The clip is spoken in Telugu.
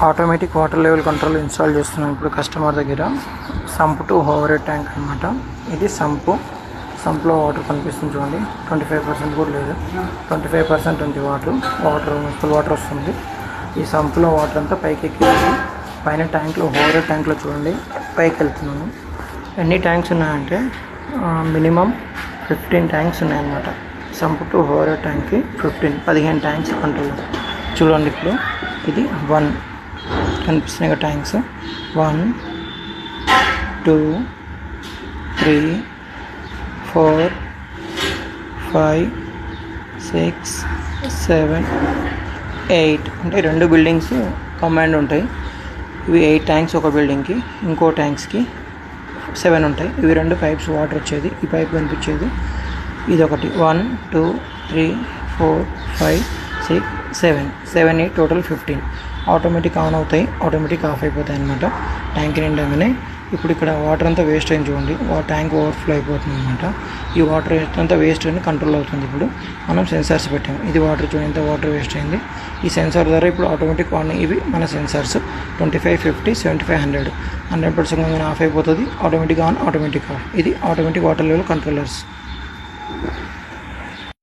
Automatic water level control install చేస్తున్నాం ఇప్పుడు కస్టమర్ దగ్గర. సంప్ టు ఓవర్ ట్యాంక్ అనమాట. ఇది సంప్లో వాటర్ కనిపిస్తుంది చూడండి. 25% కూడా లేదు, 25% ఉంది వాటర్ ఫుల్ వాటర్ వస్తుంది. ఈ సంప్లో వాటర్ అంతా పైకి ఎక్కింది. పైన ట్యాంక్లో ఓవర్ ట్యాంక్లో చూడండి పైకి వెళ్తున్నాను. ఎన్ని ట్యాంక్స్ ఉన్నాయంటే మినిమం 15 ట్యాంక్స్ ఉన్నాయన్నమాట. సంప్ టు ఓవర్ ట్యాంక్కి 15 ట్యాంక్స్ కంట్రోల్ చూడండి. ఇప్పుడు ఇది 1 కనిపిస్తున్నాయి ట్యాంక్స్. 1 2 3 4 5 6 7 8 అంటే 2 బిల్డింగ్స్ కమాండ్ ఉంటాయి. ఇవి 8 ట్యాంక్స్ ఒక బిల్డింగ్కి, ఇంకో ట్యాంక్స్కి 7 ఉంటాయి. ఇవి 2 పైప్స్ వాటర్ వచ్చేది. ఈ పైప్ కనిపించేది ఇది ఒకటి. 1 2 3 4 5 6 7 8 టోటల్ 15. ఆటోమేటిక్ ఆన్ అవుతాయి, ఆటోమేటిక్ ఆఫ్ అయిపోతాయి అన్నమాట ట్యాంక్ నిండగానే. ఇప్పుడు ఇక్కడ వాటర్ అంతా వేస్ట్ అయింది చూడండి. ట్యాంక్ ఓవర్ఫ్లో అయిపోతుంది అనమాట. ఈ వాటర్ అంతా వేస్ట్ అని కంట్రోల్ అవుతుంది. ఇప్పుడు మనం సెన్సార్స్ పెట్టాము. ఇది వాటర్ చూడండి ఎంత వాటర్ వేస్ట్ అయింది. ఈ సెన్సార్ ద్వారా ఇప్పుడు ఆటోమేటిక్ ఆన్. ఇవి మన సెన్సార్స్ 25 50 75 100% ఆఫ్ అయిపోతుంది. Automatic on, automatic of. ఇది ఆటోమేటిక్ వాటర్ లెవెల్ కంట్రోలర్స్.